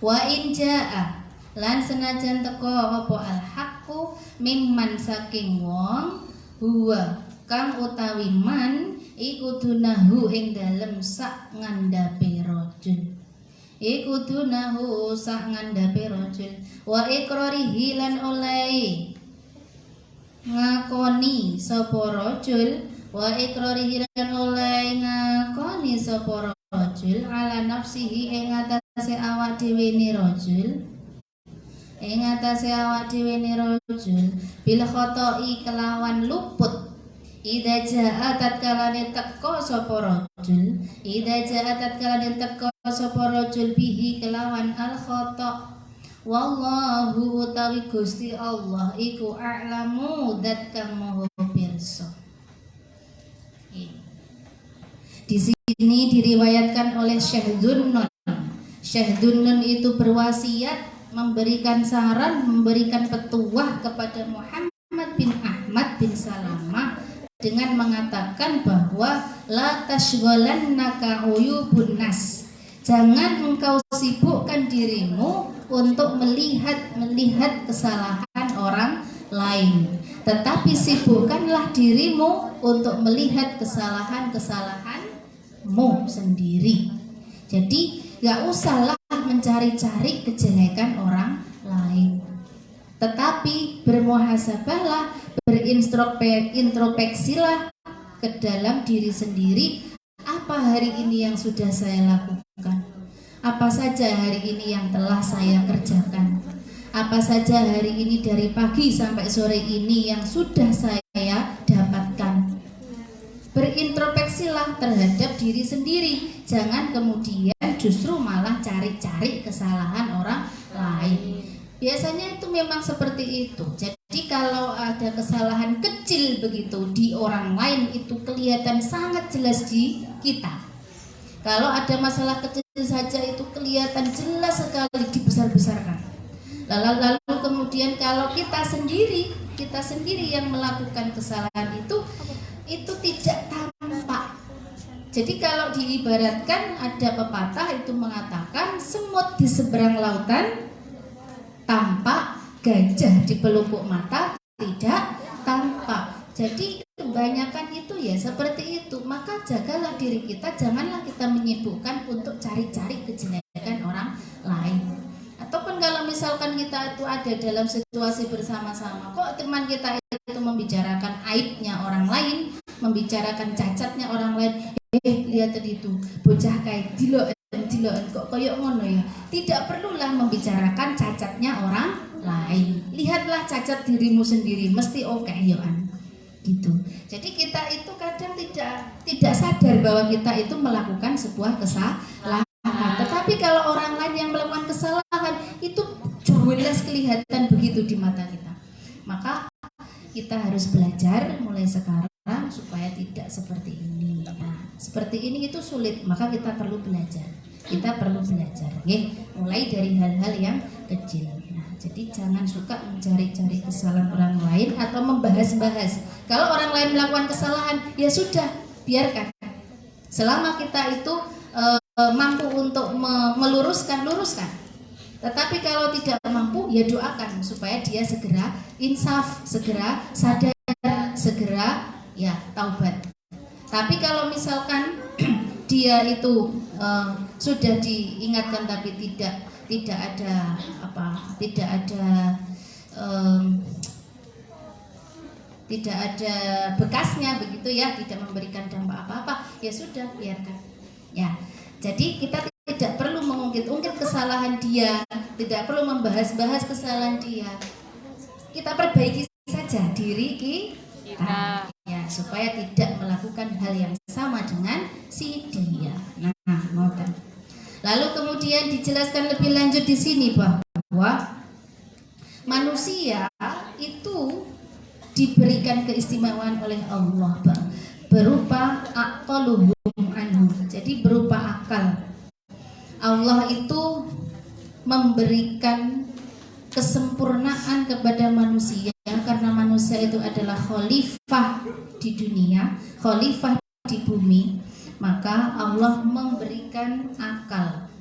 wa in jaa lan senajan teko apa al haqqu mimman saking wong huwa kang utawi man iku dunahu ing dalem sak ngandhape rajul wa iqrarihi lan oleh ngakoni sapa rajul ala nafsihi ing atase awak dhewe ne rajul bil khoto'i kelawan luput idza jaa tatkalane teko sapa rajul bihi kelawan al khota' wallahu utawi Gusti Allah iku a'lamu dat kang maha pirsa. Di sini diriwayatkan oleh Syekh Dunnun. Syekh Dunnun itu berwasiat, memberikan saran, memberikan petuah kepada Muhammad bin Ahmad bin Salamah dengan mengatakan bahwa la tashghalannaka uyubun nas. Jangan engkau sibukkan dirimu untuk melihat kesalahan orang lain, tetapi sibukkanlah dirimu untuk melihat kesalahanmu sendiri. Jadi gak usahlah mencari-cari kejelekan orang lain, tetapi bermuhasabahlah, berintrospeksilah ke dalam diri sendiri. Apa hari ini yang sudah saya lakukan? Apa saja hari ini yang telah saya kerjakan? Apa saja hari ini dari pagi sampai sore ini yang sudah saya dapatkan? Berintrospeksilah terhadap diri sendiri. Jangan kemudian justru malah cari-cari kesalahan orang lain. Biasanya itu memang seperti itu. Jadi kalau ada kesalahan kecil begitu di orang lain itu kelihatan sangat jelas di kita. Kalau ada masalah kecil saja itu kelihatan jelas sekali dibesar-besarkan. Lalu kemudian kalau kita sendiri yang melakukan kesalahan itu tidak tampak. Jadi kalau diibaratkan ada pepatah itu mengatakan semut di seberang lautan tampak, gajah di pelupuk mata tidak tampak. Jadi kebanyakan itu ya seperti itu. Maka jagalah diri kita, janganlah kita menyibukkan untuk cari-cari kejelekan orang lain. Ataupun kalau misalkan kita itu ada dalam situasi bersama-sama, kok teman kita itu membicarakan aibnya orang lain, membicarakan cacatnya orang lain, lihat tadi itu bocah kayak diloen kok koyok ngono ya. Tidak perlulah membicarakan cacatnya orang lain. Lihatlah cacat dirimu sendiri, mesti oke yoan. Gitu. Jadi kita itu kadang tidak sadar bahwa kita itu melakukan sebuah kesalahan. Tetapi kalau orang lain yang melakukan kesalahan itu jelas kelihatan begitu di mata kita. Maka kita harus belajar mulai sekarang supaya tidak seperti ini. Nah, seperti ini itu sulit, maka kita perlu belajar. Mulai dari hal-hal yang kecil. Nah, jadi jangan suka mencari-cari kesalahan orang lain atau membahas-bahas. Kalau orang lain melakukan kesalahan, ya sudah, biarkan. Selama kita itu mampu untuk meluruskan. Tetapi kalau tidak mampu, ya doakan supaya dia segera insaf, segera sadar, segera ya taubat. Tapi kalau misalkan dia itu sudah diingatkan tapi tidak ada bekasnya begitu ya, tidak memberikan dampak apa-apa, ya sudah biarkan. Ya, jadi kita tidak perlu mengungkit-ungkit kesalahan dia, tidak perlu membahas-bahas kesalahan dia. Kita perbaiki saja diri kita, ya, supaya tidak melakukan hal yang sama dengan si dia. Nah, lalu kemudian dijelaskan lebih lanjut di sini bahwa manusia itu diberikan keistimewaan oleh Allah berupa aqaluhum anhu. Jadi berupa akal. Allah itu memberikan kesempurnaan kepada manusia karena manusia itu adalah khalifah di dunia, khalifah di bumi, maka Allah memberikan akal.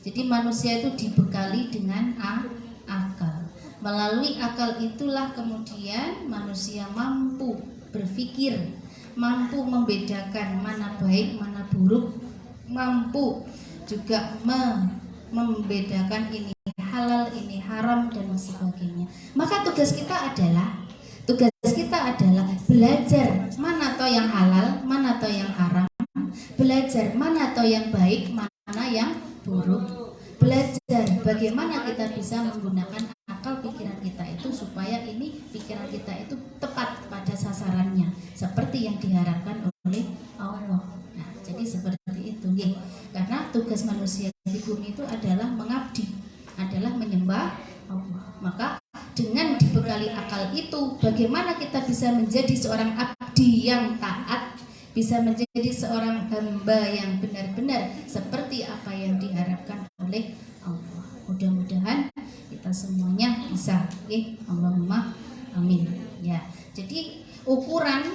Jadi manusia itu dibekali dengan akal. Melalui akal itulah kemudian manusia mampu berpikir, mampu membedakan mana baik, mana buruk, mampu juga membedakan ini halal, ini haram dan sebagainya. Maka tugas kita adalah belajar mana toh yang halal, mana toh yang haram, belajar mana toh yang baik, mana yang buruk, belajar bagaimana kita bisa menggunakan akal pikiran kita itu supaya ini pikiran kita itu tepat pada sasarannya seperti yang diharapkan oleh Allah. Nah, jadi seperti itu, ya. Karena tugas manusia di bumi itu adalah mengabdi, adalah menyembah Allah. Maka dengan dibekali akal itu, bagaimana kita bisa menjadi seorang abdi yang taat, bisa menjadi seorang hamba yang benar-benar seperti apa yang diharapkan oleh Allah. Mudah-mudahan kita semuanya bisa, Allahumma amin. Ya, jadi ukuran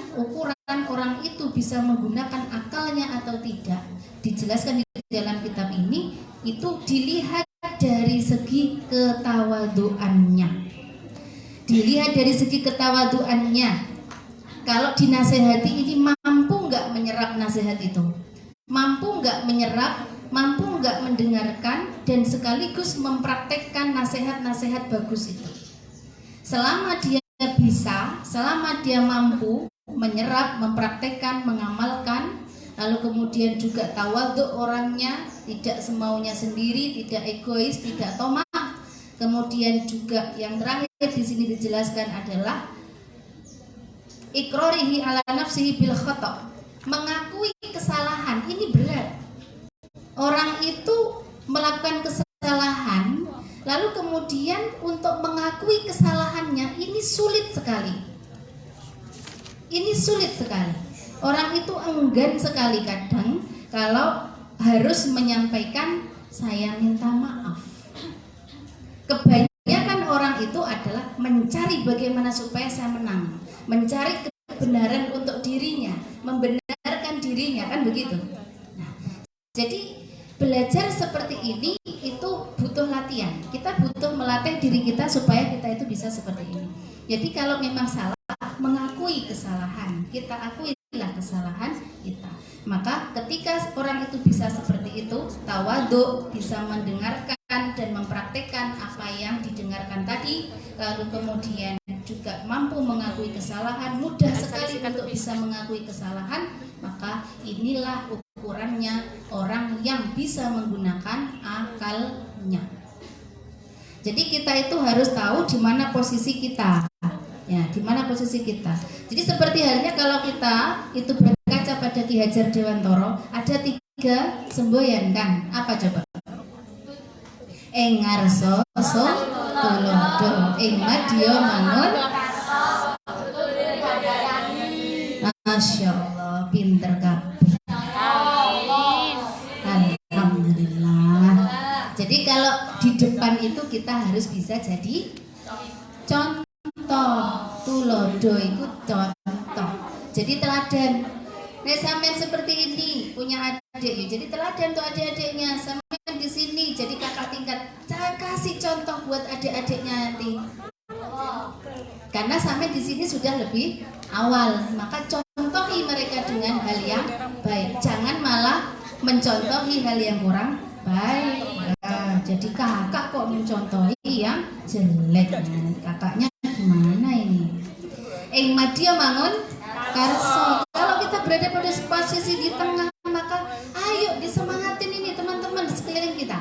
orang itu bisa menggunakan akalnya atau tidak dijelaskan di dalam kitab ini, itu dilihat dari segi ketawaduannya. Kalau dinasehati ini mampu nggak menyerap nasihat itu, mampu nggak mendengarkan dan sekaligus mempraktekkan nasihat-nasihat bagus itu. Selama dia bisa, selama dia mampu menyerap, mempraktekkan, mengamalkan, lalu kemudian juga tawadhu orangnya, tidak semaunya sendiri, tidak egois, tidak tomah. Kemudian juga yang terakhir di sini dijelaskan adalah iqrarihi ala nafsihi bil khata', mengakui kesalahan. Ini berat. Orang itu melakukan kesalahan Lalu kemudian untuk mengakui kesalahannya ini sulit sekali. Ini sulit sekali. Orang itu enggan sekali kadang kalau harus menyampaikan saya minta maaf. Kebanyakan orang itu adalah mencari bagaimana supaya saya menang, mencari kebenaran untuk dirinya, membenarkan dirinya, kan begitu. Nah, jadi belajar seperti ini itu butuh latihan. Kita butuh melatih diri kita supaya kita itu bisa seperti ini. Jadi kalau memang salah, mengakui kesalahan, kita akuilah kesalahan kita. Maka ketika orang itu bisa seperti itu, tawadhu, bisa mendengarkan dan mempraktekkan apa yang didengarkan tadi, lalu kemudian juga mampu mengakui kesalahan, mudah sekali untuk bisa mengakui kesalahan, maka inilah ukurannya orang yang bisa menggunakan akalnya. Jadi kita itu harus tahu di mana posisi kita. Ya, di mana posisi kita. Jadi seperti halnya kalau kita itu berkaca pada Ki Hajar Dewantara, ada 3 semboyan kan? Apa coba? Ing ngarsa so tulodo, ing madya mangun. Masya Allah, pinter kabeh. Alhamdulillah. Jadi kalau di depan itu kita harus bisa jadi contoh. Tulodo itu contoh. Jadi teladan. Nek sampean seperti ini punya adik ya, jadi teladan untuk adik-adiknya. Sampean di sini jadi kakak tingkat, saya kasih contoh buat adik-adiknya nanti. Karena sampean di sini sudah lebih awal, maka contohi mereka dengan hal yang baik. Jangan malah mencontohi hal yang kurang baik. Nah, jadi kakak kok mencontohi yang jelek. Nah, kakaknya gimana ini? Ing madya mangun karso. Kalau kita berada pada posisi di tengah, maka ayo disemangatin ini teman-teman di sekeliling kita,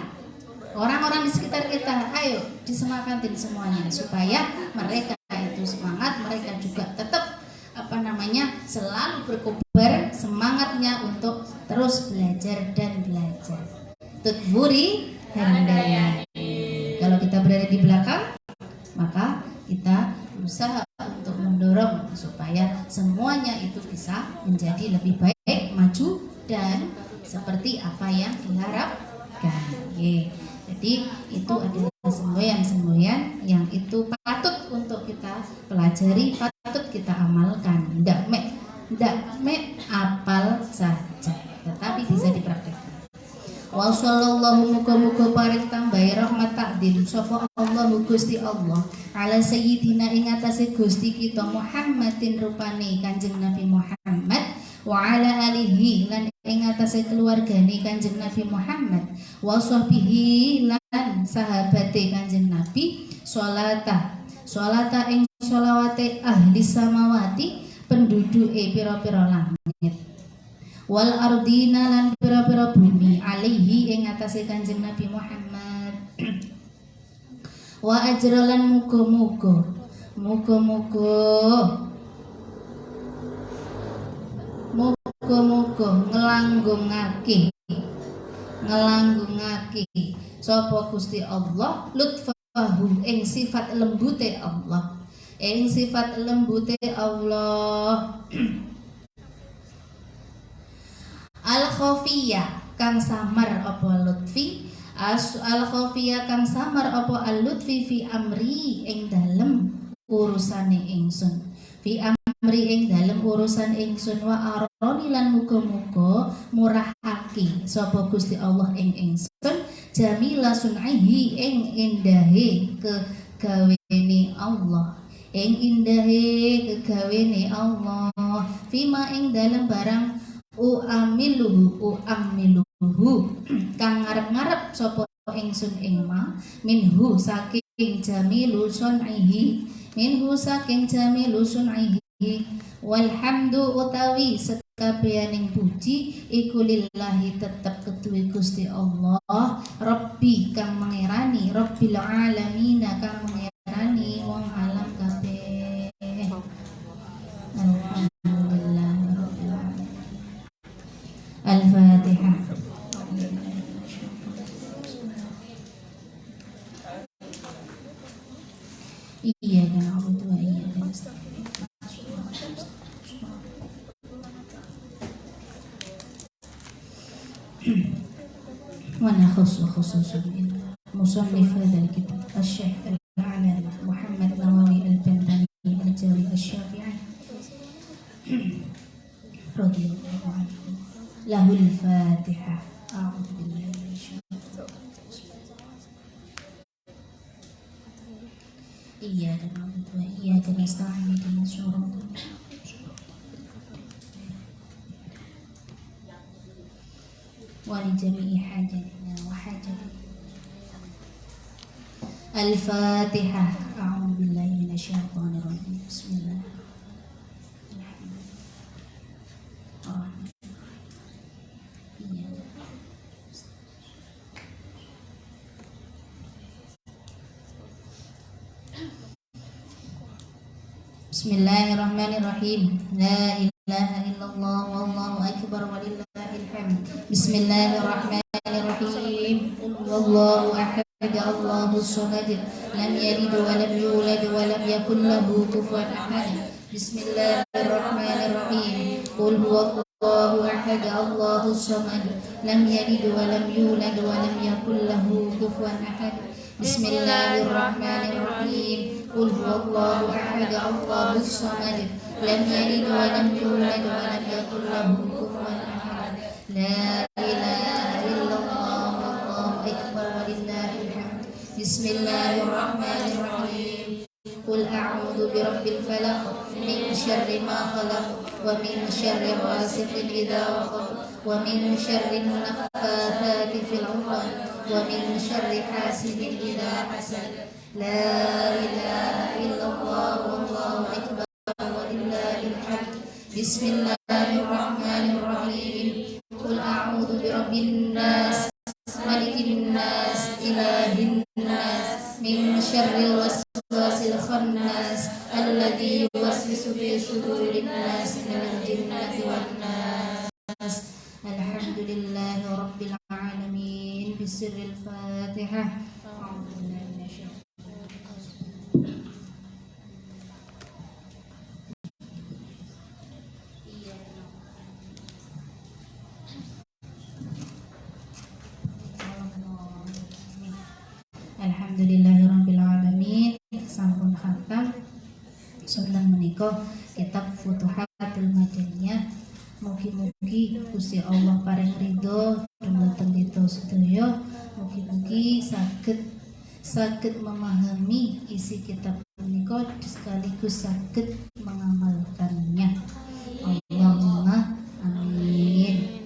orang-orang di sekitar kita, ayo disemangatin semuanya supaya mereka itu semangat, mereka juga tetap selalu berkobar semangatnya untuk terus belajar dan belajar. Tutburi handayani. Kalau kita berada di belakang, maka kita berusaha untuk mendorong supaya semuanya itu bisa menjadi lebih baik, maju dan seperti apa yang diharapkan. Jadi itu adalah semboyan-semboyan yang itu patut untuk kita pelajari, patut kita amalkan. Ndak mek apal saja, tetapi bisa dipraktikkan. Wa sallallahu muga-muga paring tambahi rahmat takdir sapa Allahu Gusti Allah ala sayyidina ing atase Gusti kita Muhammadin rupane Kanjeng Nabi Muhammad wa ala alihi lan ing atase keluargane Kanjeng Nabi Muhammad wa sahbihi lan sahabate Kanjeng Nabi sholata ing sholawate ahli samawati penduduke pira-pira langit wal ardina lan pira-pira bumi alaihi ing atase Kanjeng Nabi Muhammad wa ajralan muga-muga ngelanggungake sapa Gusti Allah lutfahu ing sifat lembute Allah al-khafiyah kang samar apa lutfi al-khafiyah kang samar apa al-lutfi fi amri ing dalem urusane ingsun fi amri ing dalem urusan ingsun wa aroni lan muga-muga murahake sapa Gusti Allah ing ingsun jamila sun'ihi ing indahe kegawene Allah fima ing dalem barang uamiluhu kang ngarep-ngarep sapa ingsun ing ma minhu saking jamilu sun'ihi walhamdu utawi sekabehaning puji iku lillahi tetep keduwe Gusti Allah Rabbi kang mengerani Rabbil alamin kang mengerani wong alam kabeh. Al-Fatihah. ونخص خصوصا مصنف هذا الكتاب الشيخ العلامة محمد نواوي البنتاني الجوي الشافعي رضي الله عنه. له الفاتحة. أعوذ بالله من الشيطان الرجيم. إياك نعبد وإياك نستعين اهدنا الصراط ولجميع حاجاتنا وحاجاتنا. الفاتحة. أعوذ بالله من الشيطان الرجيم. بسم الله الرحمن الرحيم. بسم الله الرحمن الرحيم. لا إله إلا الله والله أكبر ولله الحمد. بسم الله الرحمن الرحيم. قل هو الله أحد الله الصمد لم يلد ولم يولد ولم يكن له كفوا أحد. بسم الله الرحمن الرحيم. قل هو الله أحد الله الصمد لم يلد ولم يولد ولم يكن له كفوا أحد. بسم الله الرحمن الرحيم. قل هو الله أحد الله الصمد لم يلد ولم يولد ولم يكن له كفوا أحد. لا إله إلا الله والله أكبر ولله الحمد. بسم الله الرحمن الرحيم. قل أعوذ برب الفلق من شر ما خلق ومن شر غاسق إذا وقب ومن شر النفاثات في العقد ومن شر حاسد إذا حسد. لا إله إلا الله والله أكبر ولله الحمد. بسم الله الرحمن الرحيم. قل أعوذ برب الناس ملك الناس إله الناس من شر الوسواس الخناس الذي يوسوس في صدور الناس من الجنة والناس. الحمد لله رب العالمين. بسر الفاتحة. أعوذ بالله من الشيطان. Alhamdulillahirabbil alamin. Sampun khatam sonten menika kitab Futuhatul Madaniyah. Mugi-mugi Gusti Allah paring ridho dhumateng kita sedaya. Mugi-mugi saged memahami isi kitab menika sekaligus saged mengamalkannya. Allahumma amin.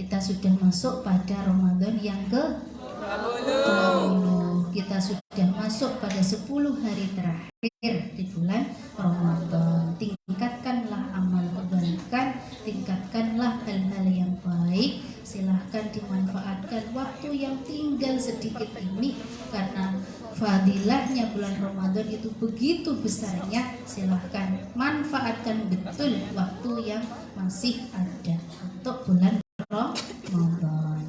Kita sudah masuk pada Ramadan yang ke-20. Kita sudah masuk pada 10 hari terakhir di bulan Ramadan. Tingkatkanlah amal kebaikan, tingkatkanlah hal-hal yang baik. Silahkan dimanfaatkan waktu yang tinggal sedikit ini, karena fadilahnya bulan Ramadan itu begitu besarnya. Silahkan manfaatkan betul waktu yang masih ada untuk bulan Ramadan.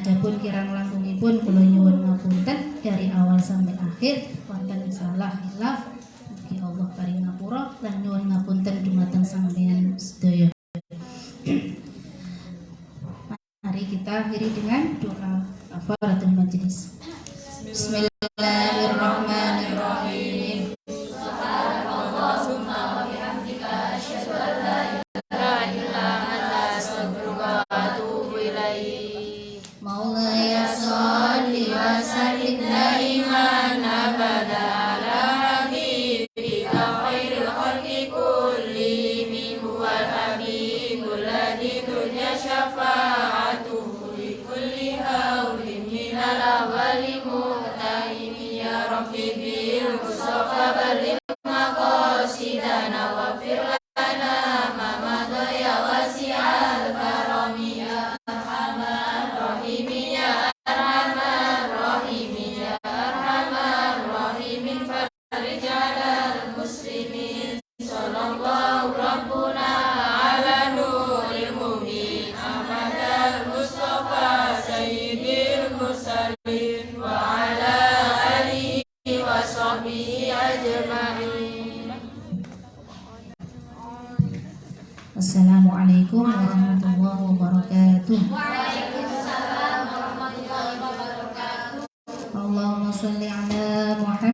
Adapun kirang langkungipun kula nyuwun ngapunten dari awal sampai akhir wonten salah hilaf, mugi Allah paring ngapura lan nyuwun ngapunten dumateng sampeyan sedaya. Mari kita akhiri dengan doa kafaratul majelis. Bismillahirrahmanirrahim. Subhanallahumma wa bihamdika asyhadu an la ilaha illa anta astaghfiruka wa atubu ilaik. Maulaya sholli wa sallim daiman abada ala habibika khairil khalqi kullihim huwal habibul ladzi turja syafa'atuhu li kulli hawlin minal awwali muhtahimi ya rabbi bil mustafa balligh maqasidana waghfir lana ma madha ya wasi'al karami ya arhamar rahimin ya arhamar rahimin ya arhamar rahimin farij 'alal muslimin sallallahu rabbuna ala nuril mubin ahmadal mustafa sayyidil mursalin wa ala alihi wa sahbihi ajma'in. Assalamualaikum warahmatullahi wabarakatuh. wabarakatuh. Waalaikumsalam warahmatullahi wabarakatuh. Allahumma sholli ala Muhammad